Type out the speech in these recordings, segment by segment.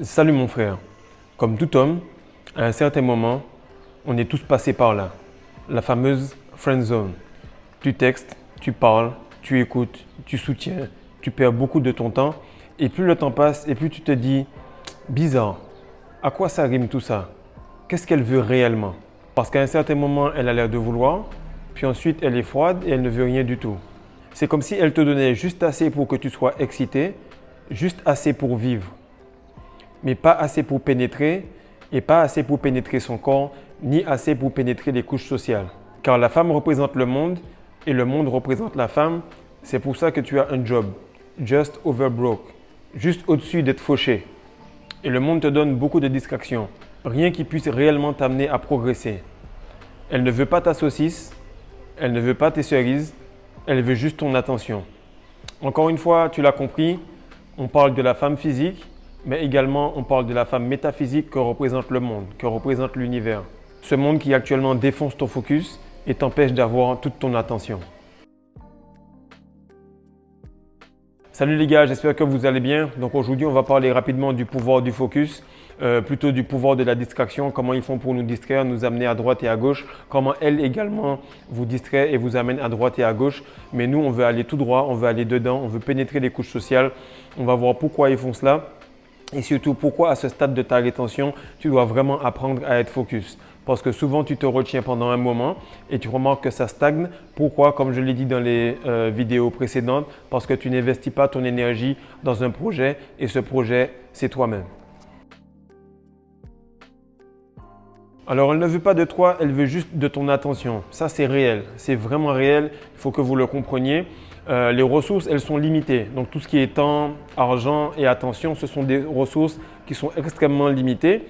Salut mon frère. Comme tout homme, à un certain moment, on est tous passés par là. La fameuse friend zone. Tu textes, tu parles, tu écoutes, tu soutiens, tu perds beaucoup de ton temps et plus le temps passe et plus tu te dis bizarre, à quoi ça rime tout ça? Qu'est-ce qu'elle veut réellement? Parce qu'à un certain moment, elle a l'air de vouloir, puis ensuite elle est froide et elle ne veut rien du tout. C'est comme si elle te donnait juste assez pour que tu sois excité, juste assez pour vivre, mais pas assez pour pénétrer et pas assez pour pénétrer son corps, ni assez pour pénétrer les couches sociales. Car la femme représente le monde et le monde représente la femme. C'est pour ça que tu as un job, just over broke, juste au-dessus d'être fauché. Et le monde te donne beaucoup de distractions, rien qui puisse réellement t'amener à progresser. Elle ne veut pas ta saucisse, elle ne veut pas tes cerises, elle veut juste ton attention. Encore une fois, tu l'as compris, on parle de la femme physique, mais également on parle de la femme métaphysique que représente le monde, que représente l'univers. Ce monde qui actuellement défonce ton focus et t'empêche d'avoir toute ton attention. Salut les gars, j'espère que vous allez bien. Donc aujourd'hui, on va parler rapidement du pouvoir du focus, plutôt du pouvoir de la distraction, comment ils font pour nous distraire, nous amener à droite et à gauche, comment elle également vous distrait et vous amène à droite et à gauche. Mais nous, on veut aller tout droit, on veut aller dedans, on veut pénétrer les couches sociales. On va voir pourquoi ils font cela. Et surtout, pourquoi à ce stade de ta rétention, tu dois vraiment apprendre à être focus. Parce que souvent, tu te retiens pendant un moment et tu remarques que ça stagne. Pourquoi? Comme je l'ai dit dans les vidéos précédentes, parce que tu n'investis pas ton énergie dans un projet et ce projet, c'est toi-même. Alors, elle ne veut pas de toi, elle veut juste de ton attention. Ça, c'est réel. C'est vraiment réel. Il faut que vous le compreniez. Les ressources, elles sont limitées. Donc, tout ce qui est temps, argent et attention, ce sont des ressources qui sont extrêmement limitées.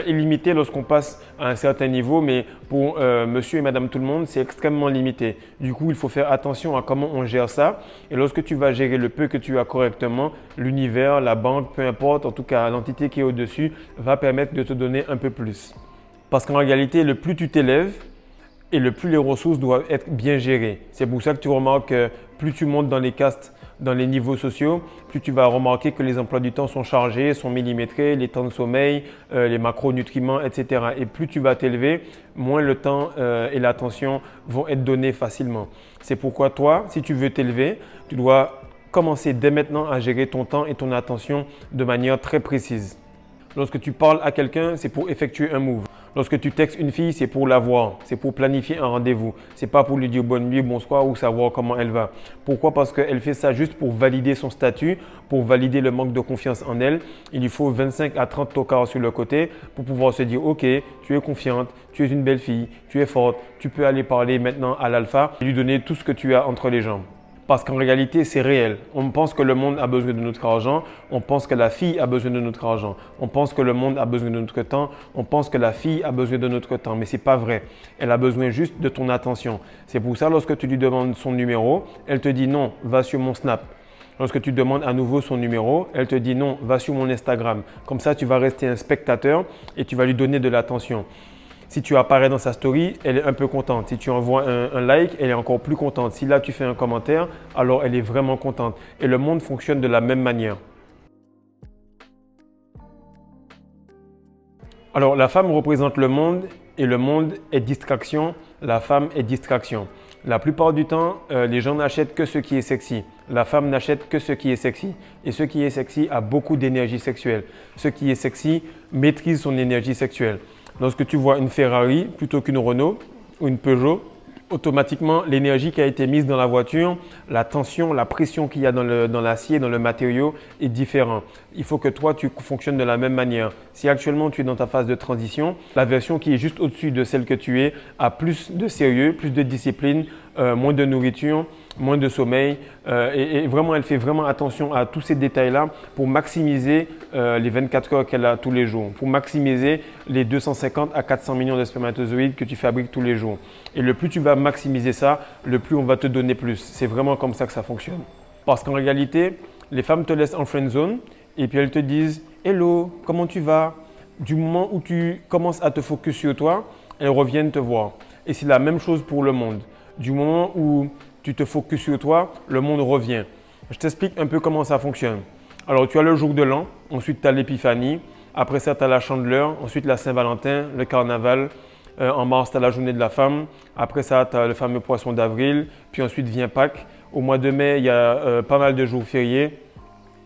Illimitées lorsqu'on passe à un certain niveau, mais pour monsieur et madame tout le monde, c'est extrêmement limité. Du coup, il faut faire attention à comment on gère ça. Et lorsque tu vas gérer le peu que tu as correctement, l'univers, la banque, peu importe, en tout cas l'entité qui est au-dessus, va permettre de te donner un peu plus. Parce qu'en réalité, le plus tu t'élèves et le plus les ressources doivent être bien gérées. C'est pour ça que tu remarques que plus tu montes dans les castes, dans les niveaux sociaux, plus tu vas remarquer que les emplois du temps sont chargés, sont millimétrés, les temps de sommeil, les macronutriments, etc. Et plus tu vas t'élever, moins le temps et l'attention vont être donnés facilement. C'est pourquoi toi, si tu veux t'élever, tu dois commencer dès maintenant à gérer ton temps et ton attention de manière très précise. Lorsque tu parles à quelqu'un, c'est pour effectuer un move. Lorsque tu textes une fille, c'est pour la voir, c'est pour planifier un rendez-vous. Ce n'est pas pour lui dire bonne nuit, bonsoir ou savoir comment elle va. Pourquoi? Parce qu'elle fait ça juste pour valider son statut, pour valider le manque de confiance en elle. Il lui faut 25 à 30 tocards sur le côté pour pouvoir se dire « Ok, tu es confiante, tu es une belle fille, tu es forte, tu peux aller parler maintenant à l'alpha et lui donner tout ce que tu as entre les jambes. » Parce qu'en réalité, c'est réel. On pense que le monde a besoin de notre argent. On pense que la fille a besoin de notre argent. On pense que le monde a besoin de notre temps. On pense que la fille a besoin de notre temps. Mais ce n'est pas vrai. Elle a besoin juste de ton attention. C'est pour ça, lorsque tu lui demandes son numéro, elle te dit non, va sur mon Snap. Lorsque tu demandes à nouveau son numéro, elle te dit non, va sur mon Instagram. Comme ça, tu vas rester un spectateur et tu vas lui donner de l'attention. Si tu apparais dans sa story, elle est un peu contente. Si tu envoies un like, elle est encore plus contente. Si là, tu fais un commentaire, alors elle est vraiment contente. Et le monde fonctionne de la même manière. Alors, la femme représente le monde et le monde est distraction. La femme est distraction. La plupart du temps, les gens n'achètent que ce qui est sexy. La femme n'achète que ce qui est sexy. Et ce qui est sexy a beaucoup d'énergie sexuelle. Ce qui est sexy maîtrise son énergie sexuelle. Lorsque tu vois une Ferrari plutôt qu'une Renault ou une Peugeot, automatiquement, l'énergie qui a été mise dans la voiture, la tension, la pression qu'il y a dans l'acier, dans le matériau est différente. Il faut que toi, tu fonctionnes de la même manière. Si actuellement, tu es dans ta phase de transition, la version qui est juste au-dessus de celle que tu es a plus de sérieux, plus de discipline, moins de nourriture, moins de sommeil et vraiment, elle fait vraiment attention à tous ces détails-là pour maximiser les 24 heures qu'elle a tous les jours, pour maximiser les 250 à 400 millions de spermatozoïdes que tu fabriques tous les jours. Et le plus tu vas maximiser ça, le plus on va te donner plus. C'est vraiment comme ça que ça fonctionne. Parce qu'en réalité, les femmes te laissent en friend zone et puis elles te disent « Hello, comment tu vas ?» Du moment où tu commences à te focus sur toi, elles reviennent te voir. Et c'est la même chose pour le monde. Du moment où tu te focuses sur toi, le monde revient. Je t'explique un peu comment ça fonctionne. Alors, tu as le jour de l'an, ensuite tu as l'épiphanie, après ça tu as la Chandeleur, ensuite la Saint-Valentin, le carnaval. En mars, tu as la journée de la femme, après ça tu as le fameux poisson d'avril, puis ensuite vient Pâques. Au mois de mai, il y a pas mal de jours fériés.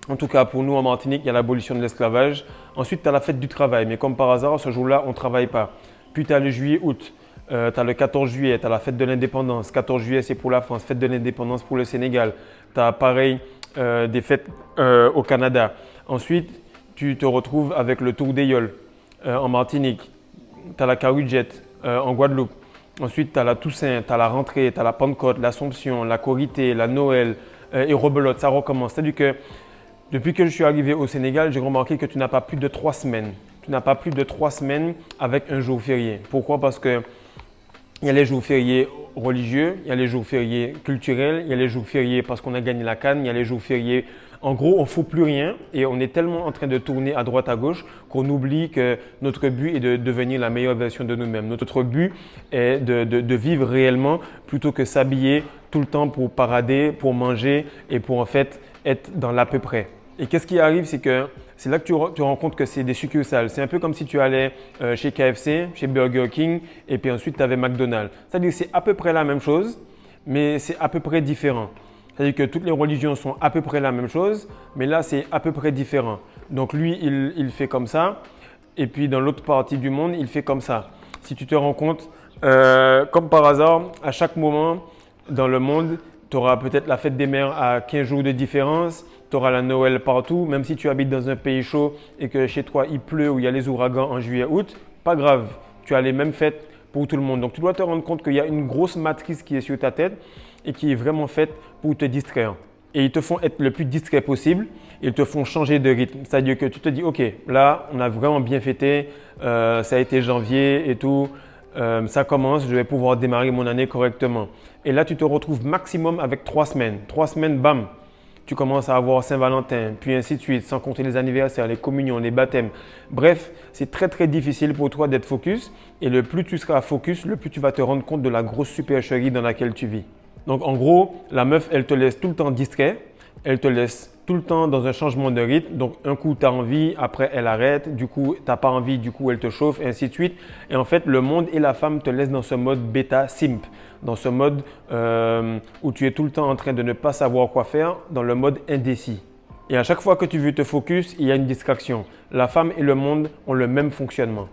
En tout cas, pour nous en Martinique, il y a l'abolition de l'esclavage. Ensuite, tu as la fête du travail, mais comme par hasard, ce jour-là, on ne travaille pas. Puis tu as le juillet-août, tu as le 14 juillet, tu as la fête de l'indépendance. 14 juillet, c'est pour la France, fête de l'indépendance pour le Sénégal. Tu as pareil des fêtes au Canada. Ensuite, tu te retrouves avec le Tour des Yoles en Martinique. Tu as la Carujette en Guadeloupe. Ensuite, tu as la Toussaint, tu as la rentrée, tu as la Pentecôte, l'Assomption, la Korité, la Noël et rebelote. Ça recommence. C'est-à-dire que depuis que je suis arrivé au Sénégal, j'ai remarqué que tu n'as pas plus de 3 semaines. Tu n'as pas plus de 3 semaines avec un jour férié. Pourquoi? Parce que il y a les jours fériés religieux, il y a les jours fériés culturels, il y a les jours fériés parce qu'on a gagné la CAN, il y a les jours fériés. En gros, on ne fout plus rien et on est tellement en train de tourner à droite à gauche qu'on oublie que notre but est de devenir la meilleure version de nous-mêmes. Notre but est de vivre réellement plutôt que s'habiller tout le temps pour parader, pour manger et pour en fait être dans l'à peu près. Et qu'est-ce qui arrive, c'est que c'est là que tu rends compte que c'est des succursales. C'est un peu comme si tu allais chez KFC, chez Burger King et puis ensuite tu avais McDonald's. C'est-à-dire que c'est à peu près la même chose, mais c'est à peu près différent. C'est-à-dire que toutes les religions sont à peu près la même chose, mais là c'est à peu près différent. Donc lui, il fait comme ça et puis dans l'autre partie du monde, il fait comme ça. Si tu te rends compte, comme par hasard, à chaque moment dans le monde, tu auras peut-être la fête des mères à 15 jours de différence, tu auras la Noël partout, même si tu habites dans un pays chaud et que chez toi il pleut ou il y a les ouragans en juillet-août, pas grave, tu as les mêmes fêtes pour tout le monde. Donc tu dois te rendre compte qu'il y a une grosse matrice qui est sur ta tête et qui est vraiment faite pour te distraire. Et ils te font être le plus distrait possible, ils te font changer de rythme. C'est-à-dire que tu te dis, ok, là on a vraiment bien fêté, ça a été janvier et tout. Ça commence, je vais pouvoir démarrer mon année correctement. Et là, tu te retrouves maximum avec 3 semaines. 3 semaines, bam, tu commences à avoir Saint-Valentin, puis ainsi de suite, sans compter les anniversaires, les communions, les baptêmes. Bref, c'est très très difficile pour toi d'être focus. Et le plus tu seras focus, le plus tu vas te rendre compte de la grosse supercherie dans laquelle tu vis. Donc en gros, la meuf, elle te laisse tout le temps distrait. Elle te laisse tout le temps dans un changement de rythme. Donc, un coup, tu as envie, après, elle arrête. Du coup, tu n'as pas envie, du coup, elle te chauffe, et ainsi de suite. Et en fait, le monde et la femme te laissent dans ce mode bêta simp, dans ce mode où tu es tout le temps en train de ne pas savoir quoi faire, dans le mode indécis. Et à chaque fois que tu veux te focus, il y a une distraction. La femme et le monde ont le même fonctionnement.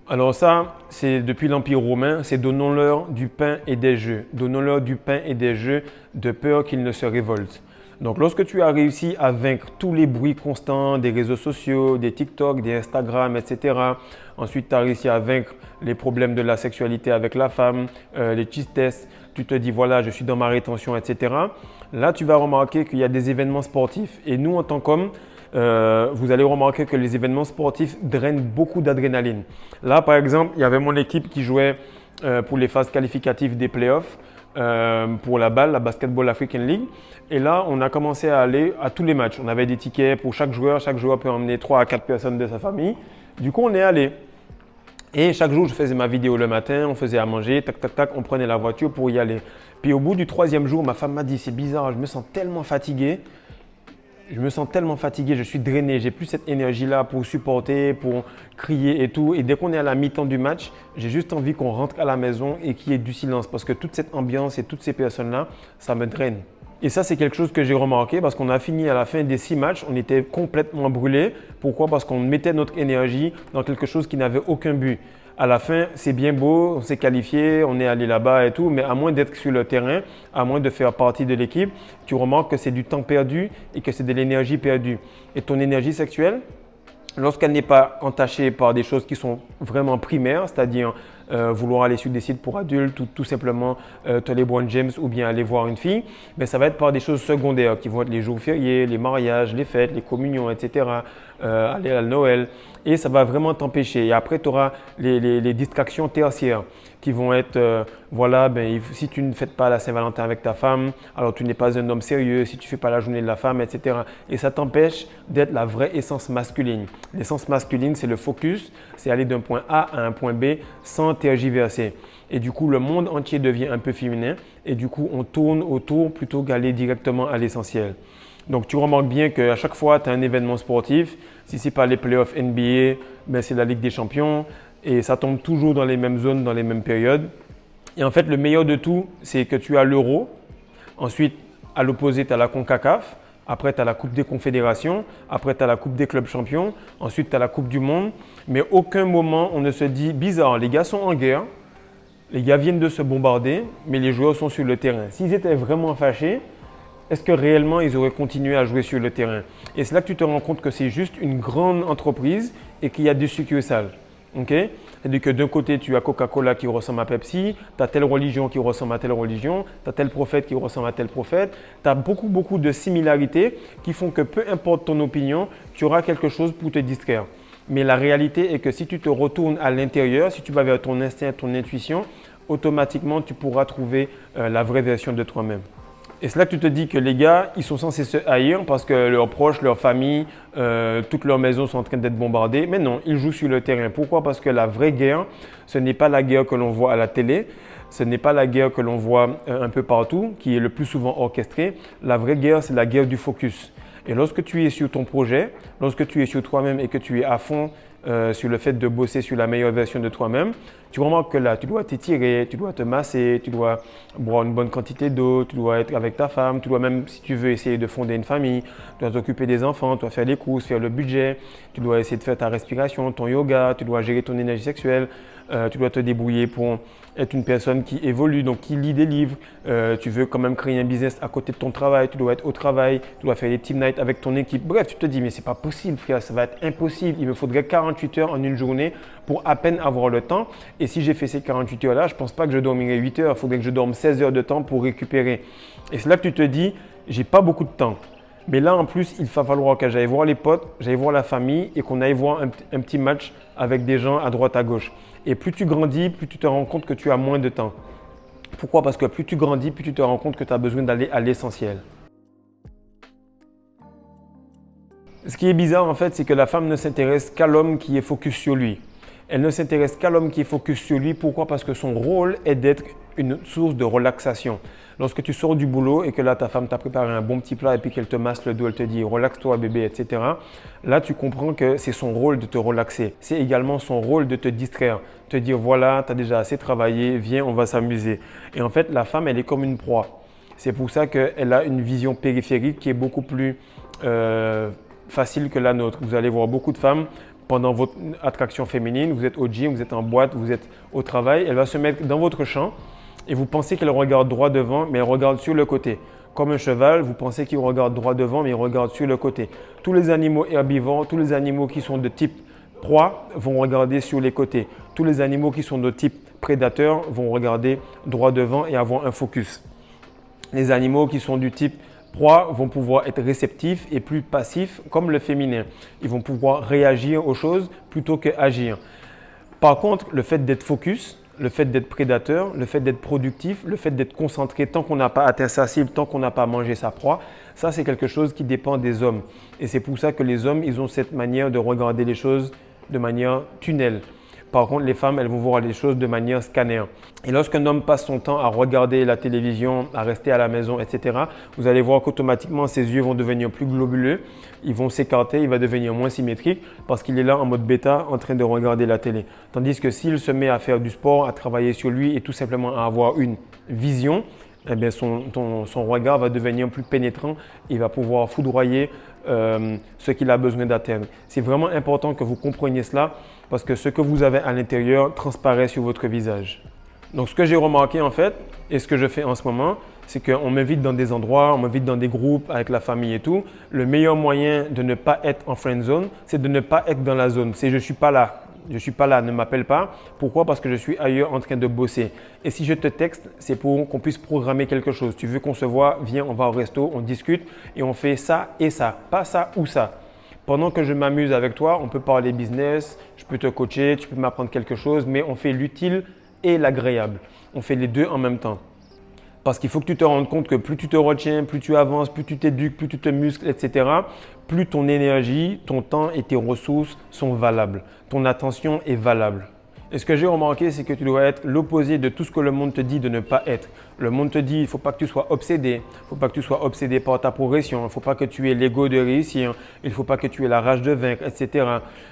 Alors ça, c'est depuis l'Empire romain, c'est donnons-leur du pain et des jeux. Donnons-leur du pain et des jeux de peur qu'ils ne se révoltent. Donc lorsque tu as réussi à vaincre tous les bruits constants des réseaux sociaux, des TikTok, des Instagram, etc. Ensuite, tu as réussi à vaincre les problèmes de la sexualité avec la femme, les cheat tests. Tu te dis voilà, je suis dans ma rétention, etc. Là, tu vas remarquer qu'il y a des événements sportifs. Et nous, en tant qu'hommes, vous allez remarquer que les événements sportifs drainent beaucoup d'adrénaline. Là, par exemple, il y avait mon équipe qui jouait pour les phases qualificatives des playoffs pour la BAL, la Basketball African League. Et là, on a commencé à aller à tous les matchs. On avait des tickets pour chaque joueur. Chaque joueur peut emmener 3 à 4 personnes de sa famille. Du coup, on est allé. Et chaque jour, je faisais ma vidéo le matin, on faisait à manger, tac, tac, tac, on prenait la voiture pour y aller. Puis au bout du 3e jour, ma femme m'a dit, c'est bizarre, je me sens tellement fatigué. Je suis drainé, j'ai plus cette énergie-là pour supporter, pour crier et tout. Et dès qu'on est à la mi-temps du match, j'ai juste envie qu'on rentre à la maison et qu'il y ait du silence parce que toute cette ambiance et toutes ces personnes-là, ça me draine. Et ça, c'est quelque chose que j'ai remarqué parce qu'on a fini à la fin des 6 matchs, on était complètement brûlés. Pourquoi? Parce qu'on mettait notre énergie dans quelque chose qui n'avait aucun but. À la fin, c'est bien beau, on s'est qualifié, on est allé là-bas et tout, mais à moins d'être sur le terrain, à moins de faire partie de l'équipe, tu remarques que c'est du temps perdu et que c'est de l'énergie perdue. Et ton énergie sexuelle, lorsqu'elle n'est pas entachée par des choses qui sont vraiment primaires, c'est-à-dire vouloir aller sur des sites pour adultes ou tout simplement te LeBron James ou bien aller voir une fille, mais ça va être par des choses secondaires qui vont être les jours fériés, les mariages, les fêtes, les communions, etc., aller à Noël et ça va vraiment t'empêcher. Et après, tu auras les distractions tertiaires. qui vont être, voilà, si tu ne fêtes pas la Saint-Valentin avec ta femme, alors tu n'es pas un homme sérieux, si tu ne fais pas la journée de la femme, etc. Et ça t'empêche d'être la vraie essence masculine. L'essence masculine, c'est le focus, c'est aller d'un point A à un point B sans tergiverser. Et du coup, le monde entier devient un peu féminin et du coup, on tourne autour plutôt qu'aller directement à l'essentiel. Donc, tu remarques bien qu'à chaque fois, tu as un événement sportif. Si ce n'est pas les playoffs NBA, c'est la Ligue des Champions et ça tombe toujours dans les mêmes zones, dans les mêmes périodes. Et en fait, le meilleur de tout, c'est que tu as l'Euro. Ensuite, à l'opposé, tu as la CONCACAF. Après, tu as la Coupe des Confédérations. Après, tu as la Coupe des clubs champions. Ensuite, tu as la Coupe du Monde. Mais aucun moment, on ne se dit bizarre, les gars sont en guerre. Les gars viennent de se bombarder, mais les joueurs sont sur le terrain. S'ils étaient vraiment fâchés, est-ce que réellement ils auraient continué à jouer sur le terrain? Et c'est là que tu te rends compte que c'est juste une grande entreprise et qu'il y a des succursales. Okay? C'est-à-dire que d'un côté, tu as Coca-Cola qui ressemble à Pepsi, tu as telle religion qui ressemble à telle religion, tu as tel prophète qui ressemble à tel prophète. Tu as beaucoup de similarités qui font que peu importe ton opinion, tu auras quelque chose pour te distraire. Mais la réalité est que si tu te retournes à l'intérieur, si tu vas vers ton instinct, ton intuition, automatiquement, tu pourras trouver la vraie version de toi-même. Et c'est là que tu te dis que les gars, ils sont censés se haïr parce que leurs proches, leur famille, toutes leurs maisons sont en train d'être bombardées. Mais non, ils jouent sur le terrain. Pourquoi? Parce que la vraie guerre, ce n'est pas la guerre que l'on voit à la télé. Ce n'est pas la guerre que l'on voit un peu partout, qui est le plus souvent orchestrée. La vraie guerre, c'est la guerre du focus. Et lorsque tu es sur ton projet, lorsque tu es sur toi-même et que tu es à fond sur le fait de bosser sur la meilleure version de toi-même, tu remarques que là, tu dois t'étirer, tu dois te masser, tu dois boire une bonne quantité d'eau, tu dois être avec ta femme, tu dois même, si tu veux essayer de fonder une famille, tu dois t'occuper des enfants, tu dois faire les courses, faire le budget, tu dois essayer de faire ta respiration, ton yoga, tu dois gérer ton énergie sexuelle, tu dois te débrouiller pour être une personne qui évolue, donc qui lit des livres, tu veux quand même créer un business à côté de ton travail, tu dois être au travail, tu dois faire des team nights avec ton équipe. Bref, tu te dis, mais c'est pas possible frère, ça va être impossible, il me faudrait 48 heures en une journée pour à peine avoir le temps. Et si j'ai fait ces 48 heures-là, je ne pense pas que je dormirai 8 heures, il faudrait que je dorme 16 heures de temps pour récupérer. Et c'est là que tu te dis, j'ai pas beaucoup de temps. Mais là, en plus, il va falloir que j'aille voir les potes, j'aille voir la famille et qu'on aille voir un petit match avec des gens à droite, à gauche. Et plus tu grandis, plus tu te rends compte que tu as moins de temps. Pourquoi? Parce que plus tu grandis, plus tu te rends compte que tu as besoin d'aller à l'essentiel. Ce qui est bizarre, en fait, c'est que la femme ne s'intéresse qu'à l'homme qui est focus sur lui. Elle ne s'intéresse qu'à l'homme qui est focus sur lui. Pourquoi? Parce que son rôle est d'être une source de relaxation. Lorsque tu sors du boulot et que là, ta femme t'a préparé un bon petit plat et puis qu'elle te masse le dos, elle te dit « relaxe-toi bébé », etc. Là, tu comprends que c'est son rôle de te relaxer. C'est également son rôle de te distraire, te dire « voilà, tu as déjà assez travaillé, viens, on va s'amuser ». Et en fait, la femme, elle est comme une proie. C'est pour ça qu'elle a une vision périphérique qui est beaucoup plus facile que la nôtre. Vous allez voir beaucoup de femmes pendant votre attraction féminine, vous êtes au gym, vous êtes en boîte, vous êtes au travail, elle va se mettre dans votre champ et vous pensez qu'elle regarde droit devant, mais elle regarde sur le côté. Comme un cheval, vous pensez qu'il regarde droit devant, mais il regarde sur le côté. Tous les animaux herbivores, tous les animaux qui sont de type proie vont regarder sur les côtés. Tous les animaux qui sont de type prédateur vont regarder droit devant et avoir un focus. Les animaux qui sont du type proies vont pouvoir être réceptifs et plus passifs comme le féminin. Ils vont pouvoir réagir aux choses plutôt qu'agir. Par contre, le fait d'être focus, le fait d'être prédateur, le fait d'être productif, le fait d'être concentré tant qu'on n'a pas atteint sa cible, tant qu'on n'a pas mangé sa proie, ça c'est quelque chose qui dépend des hommes. Et c'est pour ça que les hommes, ils ont cette manière de regarder les choses de manière tunnel. Par contre, les femmes, elles vont voir les choses de manière scanner. Et lorsqu'un homme passe son temps à regarder la télévision, à rester à la maison, etc., vous allez voir qu'automatiquement, ses yeux vont devenir plus globuleux, ils vont s'écarter, il va devenir moins symétrique parce qu'il est là en mode bêta en train de regarder la télé. Tandis que s'il se met à faire du sport, à travailler sur lui et tout simplement à avoir une vision, eh bien son regard va devenir plus pénétrant, il va pouvoir foudroyer ce qu'il a besoin d'atteindre. C'est vraiment important que vous compreniez cela parce que ce que vous avez à l'intérieur transparaît sur votre visage. Donc ce que j'ai remarqué en fait et ce que je fais en ce moment, c'est qu'on m'invite dans des endroits, on m'invite dans des groupes avec la famille et tout. Le meilleur moyen de ne pas être en friend zone, c'est de ne pas être dans la zone. C'est je ne suis pas là. Je ne suis pas là, ne m'appelle pas. Pourquoi? Parce que je suis ailleurs en train de bosser. Et si je te texte, c'est pour qu'on puisse programmer quelque chose. Tu veux qu'on se voit, viens, on va au resto, on discute et on fait ça et ça, pas ça ou ça. Pendant que je m'amuse avec toi, on peut parler business, je peux te coacher, tu peux m'apprendre quelque chose, mais on fait l'utile et l'agréable. On fait les deux en même temps. Parce qu'il faut que tu te rendes compte que plus tu te retiens, plus tu avances, plus tu t'éduques, plus tu te muscles, etc., plus ton énergie, ton temps et tes ressources sont valables. Ton attention est valable. Et ce que j'ai remarqué, c'est que tu dois être l'opposé de tout ce que le monde te dit de ne pas être. Le monde te dit, il ne faut pas que tu sois obsédé. Il ne faut pas que tu sois obsédé par ta progression. Il ne faut pas que tu aies l'ego de réussir. Il ne faut pas que tu aies la rage de vaincre, etc.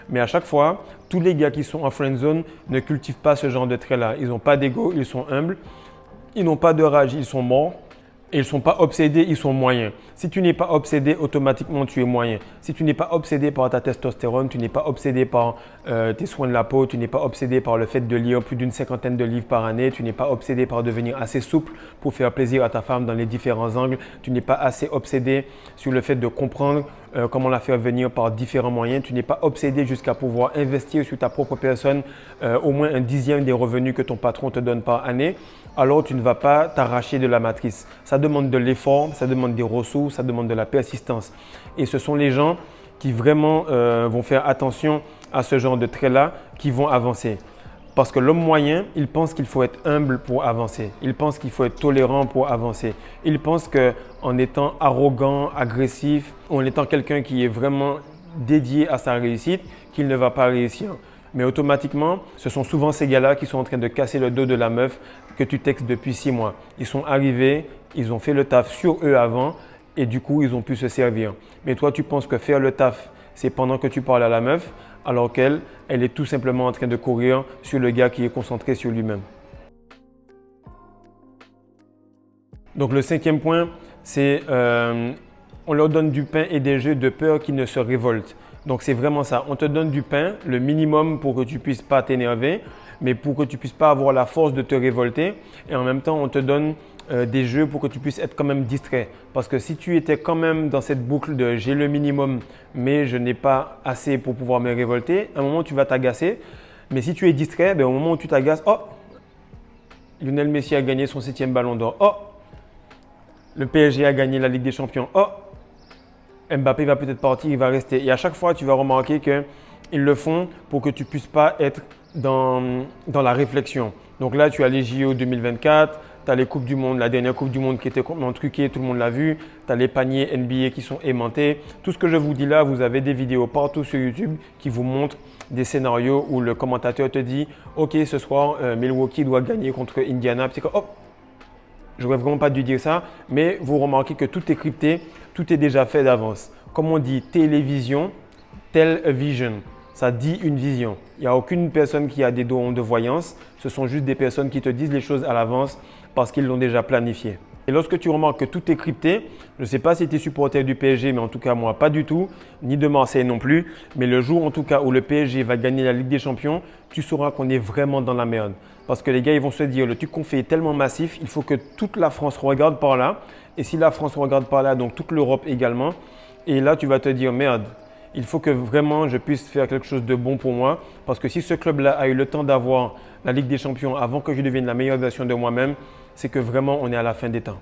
Mais à chaque fois, tous les gars qui sont en friend zone ne cultivent pas ce genre de traits-là. Ils n'ont pas d'ego, ils sont humbles. Ils n'ont pas de rage, ils sont morts. Et ils ne sont pas obsédés, ils sont moyens. Si tu n'es pas obsédé, automatiquement tu es moyen. Si tu n'es pas obsédé par ta testostérone, tu n'es pas obsédé par tes soins de la peau, tu n'es pas obsédé par le fait de lire plus d'une 50aine de livres par année, tu n'es pas obsédé par devenir assez souple pour faire plaisir à ta femme dans les différents angles, tu n'es pas assez obsédé sur le fait de comprendre comment la faire venir par différents moyens, tu n'es pas obsédé jusqu'à pouvoir investir sur ta propre personne au moins un dixième des revenus que ton patron te donne par année, alors tu ne vas pas t'arracher de la matrice. Ça demande de l'effort, ça demande des ressources, ça demande de la persistance. Et ce sont les gens qui vraiment vont faire attention à ce genre de traits-là qui vont avancer. Parce que l'homme moyen, il pense qu'il faut être humble pour avancer. Il pense qu'il faut être tolérant pour avancer. Il pense qu'en étant arrogant, agressif, en étant quelqu'un qui est vraiment dédié à sa réussite, qu'il ne va pas réussir. Mais automatiquement, ce sont souvent ces gars-là qui sont en train de casser le dos de la meuf que tu textes depuis 6 mois. Ils sont arrivés, ils ont fait le taf sur eux avant et du coup, ils ont pu se servir. Mais toi, tu penses que faire le taf, c'est pendant que tu parles à la meuf, alors qu'elle, elle est tout simplement en train de courir sur le gars qui est concentré sur lui-même. Donc, le 5e point, c'est on leur donne du pain et des jeux de peur qu'ils ne se révoltent. Donc, c'est vraiment ça. On te donne du pain, le minimum pour que tu ne puisses pas t'énerver, mais pour que tu ne puisses pas avoir la force de te révolter. Et en même temps, on te donne des jeux pour que tu puisses être quand même distrait. Parce que si tu étais quand même dans cette boucle de j'ai le minimum, mais je n'ai pas assez pour pouvoir me révolter, à un moment, tu vas t'agacer. Mais si tu es distrait, au moment où tu t'agaces, oh, Lionel Messi a gagné son 7e ballon d'or. Oh, le PSG a gagné la Ligue des Champions. Oh, Mbappé va peut-être partir, il va rester. Et à chaque fois, tu vas remarquer qu'ils le font pour que tu ne puisses pas être dans la réflexion. Donc là, tu as les JO 2024, tu as les Coupes du Monde, la dernière Coupe du Monde qui était complètement truquée, tout le monde l'a vu. Tu as les paniers NBA qui sont aimantés. Tout ce que je vous dis là, vous avez des vidéos partout sur YouTube qui vous montrent des scénarios où le commentateur te dit « Ok, ce soir, Milwaukee doit gagner contre Indiana. » Puis hop, je n'aurais vraiment pas dû dire ça, mais vous remarquez que tout est crypté, tout est déjà fait d'avance. Comme on dit télévision, tell a vision. Ça dit une vision. Il n'y a aucune personne qui a des dons de voyance. Ce sont juste des personnes qui te disent les choses à l'avance parce qu'ils l'ont déjà planifié. Et lorsque tu remarques que tout est crypté, je ne sais pas si tu es supporter du PSG, mais en tout cas moi pas du tout, ni de Marseille non plus. Mais le jour en tout cas où le PSG va gagner la Ligue des Champions, tu sauras qu'on est vraiment dans la merde. Parce que les gars ils vont se dire le truc qu'on fait est tellement massif, il faut que toute la France regarde par là. Et si la France regarde par là, donc toute l'Europe également. Et là tu vas te dire merde. Il faut que vraiment je puisse faire quelque chose de bon pour moi parce que si ce club-là a eu le temps d'avoir la Ligue des Champions avant que je devienne la meilleure version de moi-même, c'est que vraiment on est à la fin des temps.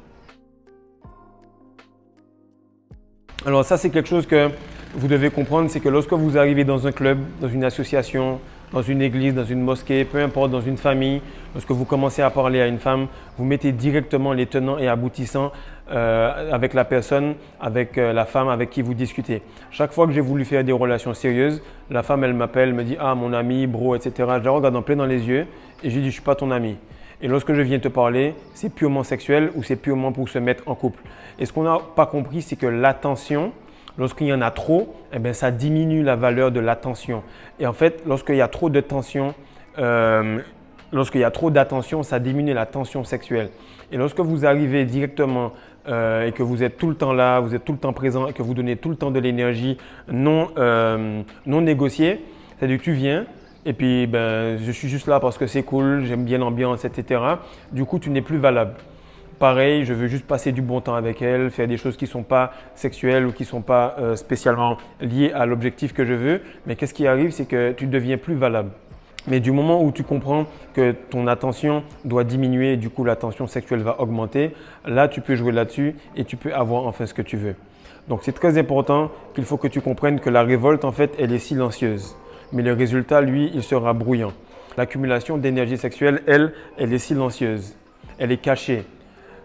Alors ça, c'est quelque chose que vous devez comprendre, c'est que lorsque vous arrivez dans un club, dans une association, dans une église, dans une mosquée, peu importe, dans une famille, lorsque vous commencez à parler à une femme, vous mettez directement les tenants et aboutissants avec la personne, avec la femme avec qui vous discutez. Chaque fois que j'ai voulu faire des relations sérieuses, la femme, elle m'appelle, me dit « Ah, mon ami, bro, etc. » Je la regarde en plein dans les yeux et je lui dis « Je ne suis pas ton ami. » Et lorsque je viens te parler, c'est purement sexuel ou c'est purement pour se mettre en couple. Et ce qu'on n'a pas compris, c'est que l'attention, lorsqu'il y en a trop, eh bien, ça diminue la valeur de l'attention. Et en fait, lorsqu'il y a trop de tension, d'attention, ça diminue la tension sexuelle. Et lorsque vous arrivez directement et que vous êtes tout le temps là, vous êtes tout le temps présent et que vous donnez tout le temps de l'énergie non négociée, c'est-à-dire que tu viens et puis je suis juste là parce que c'est cool, j'aime bien l'ambiance, etc. Du coup, tu n'es plus valable. Pareil, je veux juste passer du bon temps avec elle, faire des choses qui ne sont pas sexuelles ou qui ne sont pas spécialement liées à l'objectif que je veux. Mais qu'est-ce qui arrive, c'est que tu ne deviens plus valable. Mais du moment où tu comprends que ton attention doit diminuer et du coup l'attention sexuelle va augmenter, là tu peux jouer là-dessus et tu peux avoir enfin ce que tu veux. Donc c'est très important qu'il faut que tu comprennes que la révolte en fait elle est silencieuse. Mais le résultat lui il sera bruyant. L'accumulation d'énergie sexuelle, elle est silencieuse, elle est cachée.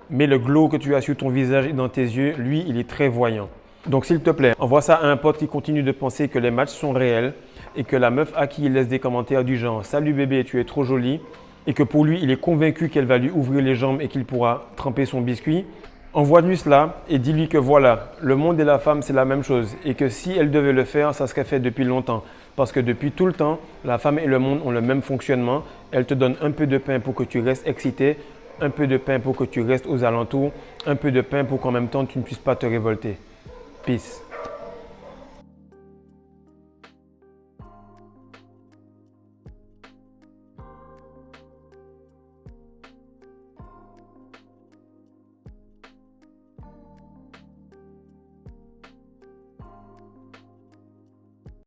Mais le glow que tu as sur ton visage et dans tes yeux, lui, il est très voyant. Donc s'il te plaît, envoie ça à un pote qui continue de penser que les matchs sont réels et que la meuf à qui il laisse des commentaires du genre « Salut bébé, tu es trop jolie » et que pour lui, il est convaincu qu'elle va lui ouvrir les jambes et qu'il pourra tremper son biscuit. Envoie-lui cela et dis-lui que voilà, le monde et la femme, c'est la même chose et que si elle devait le faire, ça serait fait depuis longtemps. Parce que depuis tout le temps, la femme et le monde ont le même fonctionnement. Elle te donne un peu de pain pour que tu restes excité, un peu de pain pour que tu restes aux alentours, un peu de pain pour qu'en même temps, tu ne puisses pas te révolter. Peace.